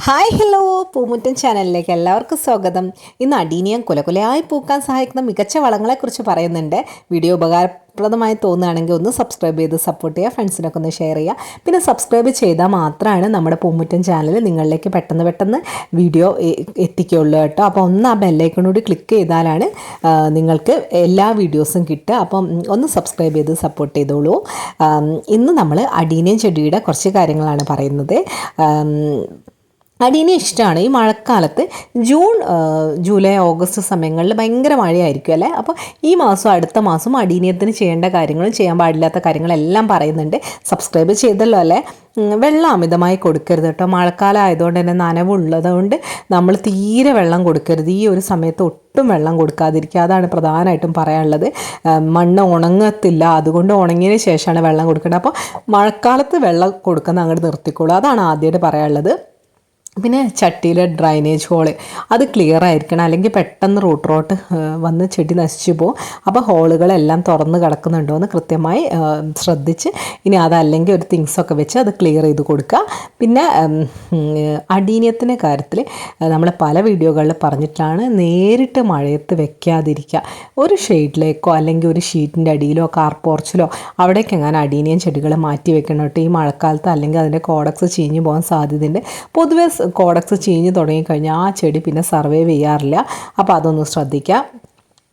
Hi hello പൂമുറ്റൻ ചാനലിലേക്ക് എല്ലാവർക്കും സ്വാഗതം. ഇന്ന് അടീനിയം കുലകുലയായി പൂക്കാൻ സഹായിക്കുന്ന മികച്ച വളങ്ങളെക്കുറിച്ച് പറയുന്നുണ്ട്. വീഡിയോ ഉപകാരപ്രദമായി തോന്നുകയാണെങ്കിൽ ഒന്ന് സബ്സ്ക്രൈബ് ചെയ്ത് സപ്പോർട്ട് ചെയ്യുക, ഫ്രണ്ട്സിനൊക്കെ ഒന്ന് ഷെയർ ചെയ്യുക. പിന്നെ സബ്സ്ക്രൈബ് ചെയ്താൽ മാത്രമാണ് നമ്മുടെ പൂമുറ്റൻ ചാനൽ നിങ്ങളിലേക്ക് പെട്ടെന്ന് വീഡിയോ എത്തിക്കുള്ളൂ കേട്ടോ. അപ്പോൾ ഒന്ന് ആ ബെല്ലൈക്കണോട് ക്ലിക്ക് ചെയ്താലാണ് നിങ്ങൾക്ക് എല്ലാ വീഡിയോസും കിട്ടുക. അപ്പം ഒന്ന് സബ്സ്ക്രൈബ് ചെയ്ത് സപ്പോർട്ട് ചെയ്തോളൂ. ഇന്ന് നമ്മൾ അടീനിയം ചെടിയുടെ കുറച്ച് കാര്യങ്ങളാണ് പറയുന്നത്. അടീനിയം ഇഷ്ടമാണ്. ഈ മഴക്കാലത്ത് ജൂൺ ജൂലൈ ഓഗസ്റ്റ് സമയങ്ങളിൽ ഭയങ്കര മഴയായിരിക്കും അല്ലേ. അപ്പോൾ ഈ മാസം അടുത്ത മാസം അടീനിയത്തിന് ചെയ്യേണ്ട കാര്യങ്ങളും ചെയ്യാൻ പാടില്ലാത്ത കാര്യങ്ങളെല്ലാം പറയുന്നുണ്ട്. സബ്സ്ക്രൈബ് ചെയ്തല്ലോ അല്ലേ. വെള്ളം അമിതമായി കൊടുക്കരുത് കേട്ടോ. മഴക്കാലം ആയതുകൊണ്ട് തന്നെ നനവുള്ളതുകൊണ്ട് നമ്മൾ തീരെ വെള്ളം കൊടുക്കരുത്. ഈ ഒരു സമയത്ത് ഒട്ടും വെള്ളം കൊടുക്കാതിരിക്കുക, അതാണ് പ്രധാനമായിട്ടും പറയാനുള്ളത്. മണ്ണ് ഉണങ്ങത്തില്ല, അതുകൊണ്ട് ഉണങ്ങിയതിന് ശേഷമാണ് വെള്ളം കൊടുക്കേണ്ടത്. അപ്പോൾ മഴക്കാലത്ത് വെള്ളം കൊടുക്കുന്നത് അങ്ങോട്ട് നിർത്തിക്കോളൂ, അതാണ് ആദ്യമായിട്ട് പറയാനുള്ളത്. പിന്നെ ചട്ടിയിലെ ഡ്രൈനേജ് ഹോള് അത് ക്ലിയർ ആയിരിക്കണം, അല്ലെങ്കിൽ പെട്ടെന്ന് റൂട്ട് വന്ന് ചെടി നശിച്ചു പോകും. അപ്പോൾ ഹോളുകളെല്ലാം തുറന്ന് കിടക്കുന്നുണ്ടോ എന്ന് കൃത്യമായി ശ്രദ്ധിച്ച്, ഇനി അതല്ലെങ്കിൽ ഒരു തിങ്സൊക്കെ വെച്ച് അത് ക്ലിയർ ചെയ്ത് കൊടുക്കുക. പിന്നെ അടീനിയത്തിൻ്റെ കാര്യത്തിൽ നമ്മൾ പല വീഡിയോകളിൽ പറഞ്ഞിട്ടാണ്, നേരിട്ട് മഴയത്ത് വെക്കാതിരിക്കുക. ഒരു ഷെയ്ഡിലേക്കോ അല്ലെങ്കിൽ ഒരു ഷീറ്റിൻ്റെ അടിയിലോ കാർ പോർച്ചിലോ അവിടേക്ക് എങ്ങനെ അടീനിയം ചെടികൾ മാറ്റി വെക്കണം കേട്ടോ. ഈ മഴക്കാലത്ത് അല്ലെങ്കിൽ അതിൻ്റെ കോഡക്സ് ചീഞ്ഞു പോകാൻ സാധ്യതയുണ്ട്. പൊതുവെ കോഡക്സ് ചീഞ്ഞ് തുടങ്ങിക്കഴിഞ്ഞാൽ ആ ചെടി പിന്നെ സർവൈവ് ചെയ്യാറില്ല. അപ്പോൾ അതൊന്ന് ശ്രദ്ധിക്കുക.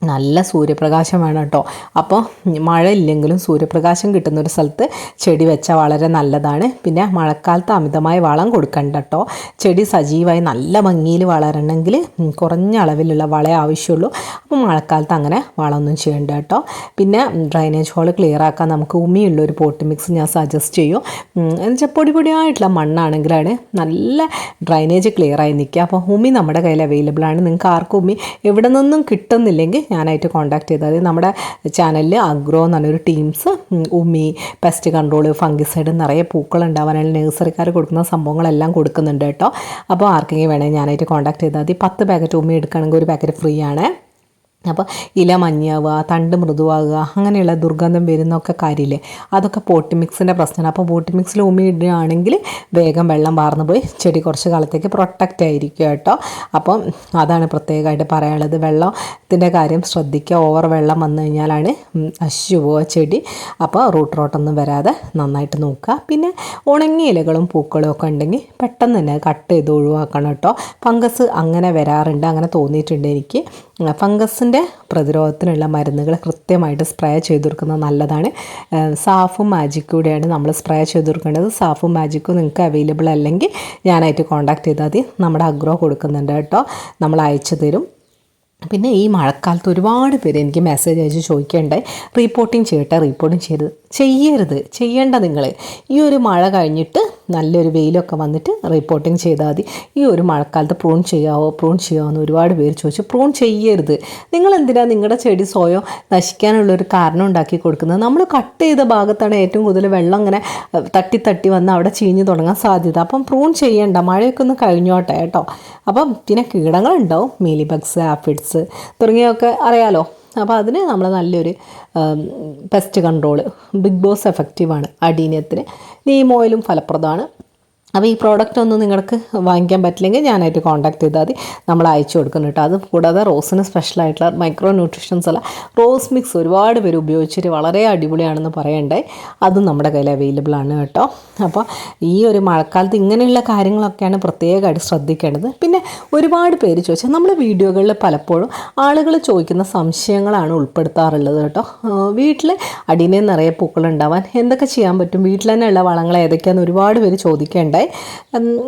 നല്ല സൂര്യപ്രകാശം വേണം കേട്ടോ. അപ്പോൾ മഴ ഇല്ലെങ്കിലും സൂര്യപ്രകാശം കിട്ടുന്ന ഒരു സ്ഥലത്ത് ചെടി വെച്ചാൽ വളരെ നല്ലതാണ്. പിന്നെ മഴക്കാലത്ത് അമിതമായി വളം കൊടുക്കണ്ട കേട്ടോ. ചെടി സജീവമായി നല്ല ഭംഗിയിൽ വളരണമെങ്കിൽ കുറഞ്ഞ അളവിലുള്ള വളേ ആവശ്യമുള്ളൂ. അപ്പോൾ മഴക്കാലത്ത് അങ്ങനെ വളമൊന്നും ചെയ്യണ്ട കേട്ടോ. പിന്നെ ഡ്രൈനേജ് ഹോൾ ക്ലിയർ ആക്കാൻ നമുക്ക് ഉമിയുള്ളൊരു പോട്ട് മിക്സ് ഞാൻ സജസ്റ്റ് ചെയ്യും. എന്നുവെച്ചാൽ പൊടിയായിട്ടുള്ള മണ്ണാണെങ്കിലാണ് നല്ല ഡ്രൈനേജ് ക്ലിയർ ആയി നിൽക്കുക. അപ്പോൾ ഉമി നമ്മുടെ കയ്യിൽ അവൈലബിൾ ആണ്. നിങ്ങൾക്ക് ആർക്കും ഉമി എവിടെ നിന്നും കിട്ടുന്നില്ലെങ്കിൽ ഞാനായിട്ട് കോൺടാക്ട് ചെയ്താൽ മതി. നമ്മുടെ ചാനലിൽ അഗ്രോ എന്ന് പറഞ്ഞൊരു ടീംസ് ഉമി, പെസ്റ്റ് കൺട്രോൾ, ഫംഗിസൈഡ്, നിറയെ പൂക്കൾ ഉണ്ടാവാനുള്ള നഴ്സറിക്കാർ കൊടുക്കുന്ന സംഭവങ്ങളെല്ലാം കൊടുക്കുന്നുണ്ട് കേട്ടോ. അപ്പോൾ ആർക്കെങ്കിലും വേണമെങ്കിൽ ഞാനായിട്ട് കോൺടാക്ട് ചെയ്താൽ മതി. 10 പാക്കറ്റ് ഉമി എടുക്കുകയാണെങ്കിൽ ഒരു പാക്കറ്റ് ഫ്രീ ആണ്. അപ്പോൾ ഇല മഞ്ഞാവുക, തണ്ട് മൃദുവാകുക, അങ്ങനെയുള്ള ദുർഗന്ധം വരുന്നൊക്കെ കാര്യമില്ലേ, അതൊക്കെ പോട്ടി മിക്സിൻ്റെ പ്രശ്നമാണ്. അപ്പോൾ പോട്ടി മിക്സിൽ ഉമി ഇടുകയാണെങ്കിൽ വേഗം വെള്ളം വാർന്നു പോയി ചെടി കുറച്ച് കാലത്തേക്ക് പ്രൊട്ടക്റ്റ് ആയിരിക്കും കേട്ടോ. അപ്പം അതാണ് പ്രത്യേകമായിട്ട് പറയാനുള്ളത്. വെള്ളത്തിൻ്റെ കാര്യം ശ്രദ്ധിക്കുക. ഓവർ വെള്ളം വന്നു കഴിഞ്ഞാലാണ് നശിച്ചു പോവുക ചെടി. അപ്പോൾ റൂട്ടൊന്നും വരാതെ നന്നായിട്ട് നോക്കുക. പിന്നെ ഉണങ്ങിയ ഇലകളും പൂക്കളും ഒക്കെ ഉണ്ടെങ്കിൽ പെട്ടെന്ന് തന്നെ കട്ട് ചെയ്ത് ഒഴിവാക്കണം കേട്ടോ. ഫംഗസ് അങ്ങനെ വരാറുണ്ട്, അങ്ങനെ തോന്നിയിട്ടുണ്ട് എനിക്ക്. ഫംഗസിൻ്റെ പ്രതിരോധത്തിനുള്ള മരുന്നുകൾ കൃത്യമായിട്ട് സ്പ്രേ ചെയ്ത് കൊടുക്കുന്നത് നല്ലതാണ്. സാഫും മാജിക്കും കൂടെയാണ് നമ്മൾ സ്പ്രേ ചെയ്ത് കൊടുക്കേണ്ടത്. സാഫും മാജിക്കും നിങ്ങൾക്ക് അവൈലബിൾ അല്ലെങ്കിൽ ഞാനായിട്ട് കോൺടാക്ട് ചെയ്താൽ മതി. നമ്മുടെ അഗ്രോ കൊടുക്കുന്നുണ്ട് കേട്ടോ, നമ്മൾ അയച്ചു തരും. പിന്നെ ഈ മഴക്കാലത്ത് ഒരുപാട് പേര് എനിക്ക് മെസ്സേജ് അയച്ച് ചോദിക്കേണ്ടായി, റിപ്പോർട്ടിങ് ചെയ്യേണ്ട നിങ്ങൾ ഈ ഒരു മഴ കഴിഞ്ഞിട്ട് നല്ലൊരു വെയിലൊക്കെ വന്നിട്ട് റിപ്പോർട്ടിങ് ചെയ്താൽ മതി. ഈ ഒരു മഴക്കാലത്ത് പ്രൂൺ ചെയ്യാമോ എന്ന് ഒരുപാട് പേര് ചോദിച്ചു. പ്രൂൺ ചെയ്യരുത്. നിങ്ങൾ എന്തിനാണ് നിങ്ങളുടെ ചെടി സ്വയം നശിക്കാനുള്ളൊരു കാരണം ഉണ്ടാക്കി കൊടുക്കുന്നത്? നമ്മൾ കട്ട് ചെയ്ത ഭാഗത്താണ് ഏറ്റവും കൂടുതൽ വെള്ളം ഇങ്ങനെ തട്ടി വന്ന് അവിടെ ചീഞ്ഞ് തുടങ്ങാൻ സാധ്യത. അപ്പം പ്രൂൺ ചെയ്യേണ്ട, മഴയൊക്കെ ഒന്ന് കഴിഞ്ഞോട്ടെ കേട്ടോ. അപ്പം പിന്നെ കീടങ്ങളുണ്ടാവും, മീലി ബഗ്സ്, ആഫിഡ്സ് തുടങ്ങിയൊക്കെ അറിയാലോ. അപ്പോൾ അതിന് നമ്മൾ നല്ലൊരു പെസ്റ്റ് കൺട്രോൾ, ബിഗ് ബോസ് എഫക്റ്റീവാണ് അടീനിയത്തിന്. നീം ഓയിലും ഫലപ്രദമാണ്. അപ്പോൾ ഈ പ്രോഡക്റ്റ് ഒന്നും നിങ്ങൾക്ക് വാങ്ങിക്കാൻ പറ്റില്ലെങ്കിൽ ഞാനായിട്ട് കോൺടാക്ട് ചെയ്താൽ മതി, നമ്മൾ അയച്ചു കൊടുക്കുന്നു കേട്ടോ. അത് കൂടാതെ റോസിന് സ്പെഷ്യലായിട്ടുള്ള മൈക്രോ ന്യൂട്രീഷൻസ് അല്ല റോസ് മിക്സ് ഒരുപാട് പേര് ഉപയോഗിച്ചിട്ട് വളരെ അടിപൊളിയാണെന്ന് പറയണ്ടേ, അതും നമ്മുടെ കയ്യിൽ അവൈലബിൾ ആണ് കേട്ടോ. അപ്പോൾ ഈ ഒരു മഴക്കാലത്ത് ഇങ്ങനെയുള്ള കാര്യങ്ങളൊക്കെയാണ് പ്രത്യേകമായിട്ട് ശ്രദ്ധിക്കേണ്ടത്. പിന്നെ ഒരുപാട് പേര് ചോദിച്ചാൽ നമ്മൾ വീഡിയോകളിൽ പലപ്പോഴും ആളുകൾ ചോദിക്കുന്ന സംശയങ്ങളാണ് ഉൾപ്പെടുത്താറുള്ളത് കേട്ടോ. വീട്ടിൽ അടീനിയം നിറയെ പൂക്കളുണ്ടാവാൻ എന്തൊക്കെ ചെയ്യാൻ പറ്റും, വീട്ടിൽ തന്നെയുള്ള വളങ്ങൾ ഏതൊക്കെയാണെന്ന് ഒരുപാട് പേര് ചോദിക്കേണ്ടായി.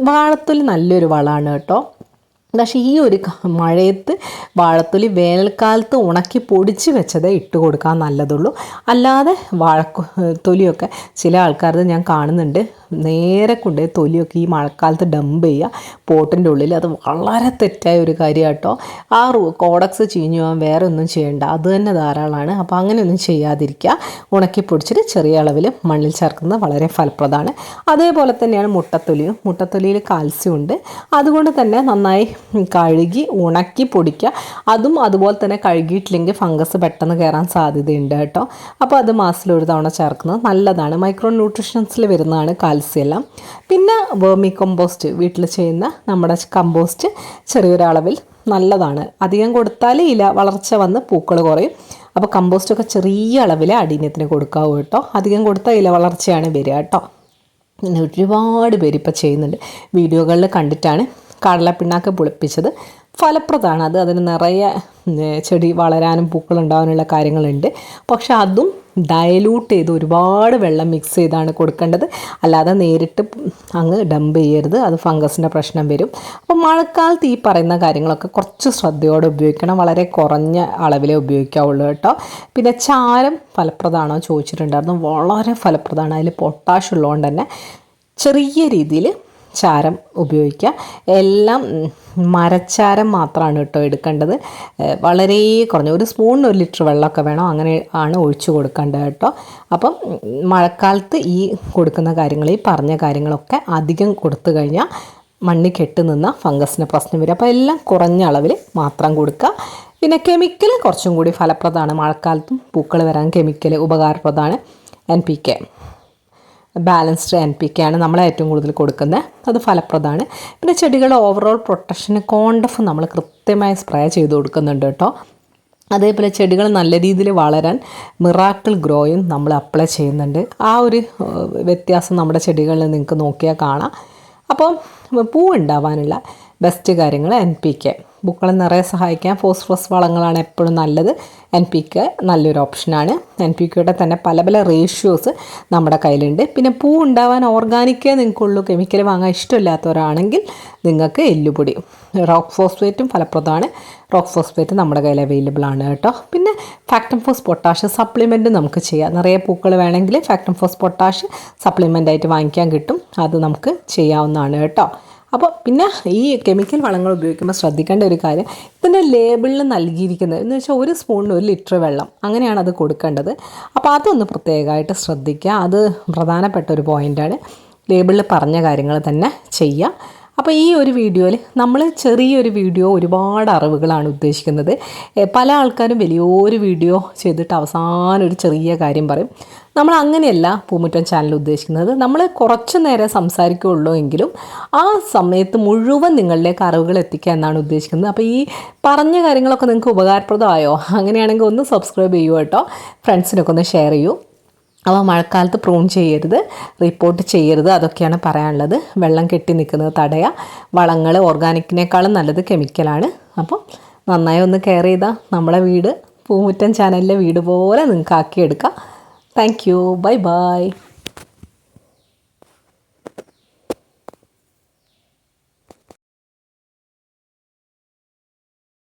വാഴത്തൊലി നല്ലൊരു വളമാണ് കേട്ടോ. പക്ഷേ ഈ ഒരു മഴയത്ത് വാഴത്തൊലി വേനൽക്കാലത്ത് ഉണക്കി പൊടിച്ച് വെച്ചതേ ഇട്ട് കൊടുക്കാൻ നല്ലതുള്ളൂ. അല്ലാതെ തൊലിയൊക്കെ ചില ആൾക്കാരത് ഞാൻ കാണുന്നുണ്ട്, നേരെ കൊണ്ട് തൊലിയൊക്കെ ഈ മഴക്കാലത്ത് ഡംപ് ചെയ്യുക പോട്ടിൻ്റെ ഉള്ളിൽ. അത് വളരെ തെറ്റായ ഒരു കാര്യം കേട്ടോ. ആ കോഡക്സ് ചീഞ്ഞു പോകാൻ വേറെ ഒന്നും ചെയ്യേണ്ട, അത് തന്നെ ധാരാളമാണ്. അപ്പോൾ അങ്ങനെയൊന്നും ചെയ്യാതിരിക്കുക. ഉണക്കി പൊടിച്ചിട്ട് ചെറിയ അളവിൽ മണ്ണിൽ ചേർക്കുന്നത് വളരെ ഫലപ്രദമാണ്. അതേപോലെ തന്നെയാണ് മുട്ടത്തൊലിയും. മുട്ടത്തൊലിയിൽ കാൽസ്യം ഉണ്ട്, അതുകൊണ്ട് തന്നെ നന്നായി കഴുകി ഉണക്കി പൊടിക്കുക. അതും അതുപോലെ തന്നെ കഴുകിയിട്ടില്ലെങ്കിൽ ഫംഗസ് പെട്ടെന്ന് കയറാൻ സാധ്യതയുണ്ട് കേട്ടോ. അപ്പോൾ അത് മാസത്തിൽ ഒരു തവണ ചേർക്കുന്നത് നല്ലതാണ്. മൈക്രോ ന്യൂട്രീഷൻസിൽ വരുന്നതാണ് കാൽസ്യം എല്ലാം. പിന്നെ വേർമി കമ്പോസ്റ്റ്, വീട്ടിൽ ചെയ്യുന്ന നമ്മുടെ കമ്പോസ്റ്റ് ചെറിയൊരളവിൽ നല്ലതാണ്. അധികം കൊടുത്താൽ ഇല വളർച്ച വന്ന് പൂക്കൾ കുറയും. അപ്പോൾ കമ്പോസ്റ്റൊക്കെ ചെറിയ അളവിൽ അടീന്യത്തിന് കൊടുക്കാവൂ കേട്ടോ. അധികം കൊടുത്താൽ ഇല വളർച്ചയാണ് വരിക കേട്ടോ. പിന്നെ ഒരുപാട് പേര് ഇപ്പോൾ ചെയ്യുന്നുണ്ട്. വീഡിയോകളിൽ കണ്ടിട്ടാണ് കടലപ്പിണ്ണാക്ക് പുളിപ്പിച്ചത്. ഫലപ്രദമാണ് അത്. അതിന് നിറയെ ചെടി വളരാനും പൂക്കളുണ്ടാകാനുള്ള കാര്യങ്ങളുണ്ട്. പക്ഷെ അതും ഡയലൂട്ട് ചെയ്ത് ഒരുപാട് വെള്ളം മിക്സ് ചെയ്താണ് കൊടുക്കേണ്ടത്. അല്ലാതെ നേരിട്ട് അങ്ങ് ഡംപ് ചെയ്യരുത്, അത് ഫംഗസിൻ്റെ പ്രശ്നം വരും. അപ്പോൾ മഴക്കാലത്ത് ഈ പറയുന്ന കാര്യങ്ങളൊക്കെ കുറച്ച് ശ്രദ്ധയോടെ ഉപയോഗിക്കണം. വളരെ കുറഞ്ഞ അളവിലേ ഉപയോഗിക്കാവുള്ളൂ കേട്ടോ. പിന്നെ ചാരം ഫലപ്രദമാണോ ചോദിച്ചിട്ടുണ്ടായിരുന്നു. വളരെ ഫലപ്രദമാണ്. അതിൽ പൊട്ടാഷ് ഉള്ളതുകൊണ്ട് തന്നെ ചെറിയ രീതിയിൽ ചാരം ഉപയോഗിക്കുക. എല്ലാം മരച്ചാരം മാത്രമാണ് കേട്ടോ എടുക്കേണ്ടത്. വളരെ കുറഞ്ഞ 1 സ്പൂണിന് 1 ലിറ്റർ വെള്ളമൊക്കെ വേണം. അങ്ങനെ ആണ് ഒഴിച്ചു കൊടുക്കേണ്ടത് കേട്ടോ. അപ്പം മഴക്കാലത്ത് ഈ കൊടുക്കുന്ന കാര്യങ്ങൾ, ഈ പറഞ്ഞ കാര്യങ്ങളൊക്കെ അധികം കൊടുത്തു കഴിഞ്ഞാൽ മണ്ണിൽ കെട്ടി നിന്ന ഫംഗസിന് പ്രശ്നം വരും. അപ്പോൾ എല്ലാം കുറഞ്ഞ അളവിൽ മാത്രം കൊടുക്കുക. പിന്നെ കെമിക്കൽ കുറച്ചും കൂടി ഫലപ്രദമാണ്. മഴക്കാലത്തും പൂക്കൾ വരാൻ കെമിക്കൽ ഉപകാരപ്രദമാണ്. NPK, ബാലൻസ്ഡ് NPK ആണ് നമ്മൾ ഏറ്റവും കൂടുതൽ കൊടുക്കുന്നത്. അത് ഫലപ്രദമാണ്. പിന്നെ ചെടികളുടെ ഓവറോൾ പ്രൊട്ടക്ഷന് കോണ്ടഫ് നമ്മൾ കൃത്യമായി സ്പ്രേ ചെയ്ത് കൊടുക്കുന്നുണ്ട് കേട്ടോ. അതേപോലെ ചെടികൾ നല്ല രീതിയിൽ വളരാൻ മിറാക്കിൾ ഗ്രോയും നമ്മൾ അപ്ലൈ ചെയ്യുന്നുണ്ട്. ആ ഒരു വ്യത്യാസം നമ്മുടെ ചെടികളിൽ നിങ്ങൾക്ക് നോക്കിയാൽ കാണാം. അപ്പം പൂ ഉണ്ടാവാനുള്ള ബെസ്റ്റ് കാര്യങ്ങൾ NPK, പൂക്കളെ നിറയെ സഹായിക്കാൻ ഫോസ്ഫറസ് വളങ്ങളാണ് എപ്പോഴും നല്ലത്. NPK നല്ലൊരു ഓപ്ഷനാണ്. NPKയുടെ തന്നെ പല പല റേഷ്യോസ് നമ്മുടെ കയ്യിലുണ്ട്. പിന്നെ പൂ ഉണ്ടാവാൻ ഓർഗാനിക്കേ നിങ്ങൾക്കുള്ളൂ, കെമിക്കൽ വാങ്ങാൻ ഇഷ്ടമില്ലാത്തവരാണെങ്കിൽ നിങ്ങൾക്ക് എല്ലുപൊടി, റോക്ക് ഫോസ്ഫേറ്റും ഫലപ്രദമാണ്. റോക്ക് ഫോസ്ഫേറ്റ് നമ്മുടെ കയ്യിൽ അവൈലബിൾ ആണ് കേട്ടോ. പിന്നെ ഫാക്ടം ഫോസ് പൊട്ടാഷ് സപ്ലിമെൻറ്റ് നമുക്ക് ചെയ്യാം. നിറയെ പൂക്കൾ വേണമെങ്കിൽ ഫാക്ടം ഫോസ് പൊട്ടാഷ് സപ്ലിമെൻ്റായിട്ട് വാങ്ങിക്കാൻ കിട്ടും. അത് നമുക്ക് ചെയ്യാവുന്നതാണ് കേട്ടോ. അപ്പോൾ പിന്നെ ഈ കെമിക്കൽ വളങ്ങൾ ഉപയോഗിക്കുമ്പോൾ ശ്രദ്ധിക്കേണ്ട ഒരു കാര്യം, ഇതിൻ്റെ ലേബിളിൽ നൽകിയിരിക്കുന്നത് എന്ന് വെച്ചാൽ 1 സ്പൂണിന് 1 ലിറ്റർ വെള്ളം, അങ്ങനെയാണ് അത് കൊടുക്കേണ്ടത്. അപ്പോൾ അതൊന്ന് പ്രത്യേകമായിട്ട് ശ്രദ്ധിക്കുക. അത് പ്രധാനപ്പെട്ട ഒരു പോയിൻ്റാണ്. ലേബിളിൽ പറഞ്ഞ കാര്യങ്ങൾ തന്നെ ചെയ്യുക. അപ്പോൾ ഈ ഒരു വീഡിയോയിൽ നമ്മൾ ചെറിയൊരു വീഡിയോ, ഒരുപാട് അറിവുകളാണ് ഉദ്ദേശിക്കുന്നത്. പല ആൾക്കാരും വലിയൊരു വീഡിയോ ചെയ്തിട്ട് അവസാനം ഒരു ചെറിയ കാര്യം പറയും. നമ്മൾ അങ്ങനെയല്ല പൂമുറ്റം ചാനൽ ഉദ്ദേശിക്കുന്നത്. നമ്മൾ കുറച്ച് നേരം സംസാരിക്കുകയുള്ളൂ എങ്കിലും ആ സമയത്ത് മുഴുവൻ നിങ്ങളിലേക്ക് അറിവുകൾ എത്തിക്കുക എന്നാണ് ഉദ്ദേശിക്കുന്നത്. അപ്പോൾ ഈ പറഞ്ഞ കാര്യങ്ങളൊക്കെ നിങ്ങൾക്ക് ഉപകാരപ്രദമായോ? അങ്ങനെയാണെങ്കിൽ ഒന്ന് സബ്സ്ക്രൈബ് ചെയ്യൂ കേട്ടോ. ഫ്രണ്ട്സിനൊക്കെ ഒന്ന് ഷെയർ ചെയ്യൂ. അപ്പോൾ മഴക്കാലത്ത് പ്രൂൺ ചെയ്യരുത്, റിപ്പോർട്ട് ചെയ്യരുത്, അതൊക്കെയാണ് പറയാനുള്ളത്. വെള്ളം കെട്ടി നിൽക്കുന്നത് തടയുക. വളങ്ങൾ ഓർഗാനിക്കിനേക്കാളും നല്ലത് കെമിക്കലാണ്. അപ്പോൾ നന്നായി ഒന്ന് കെയർ ചെയ്താൽ നമ്മളെ വീട് പൂമുറ്റം ചാനലിലെ വീട് പോലെ നിങ്ങൾക്ക് ആക്കിയെടുക്കാം. Thank you. Bye by.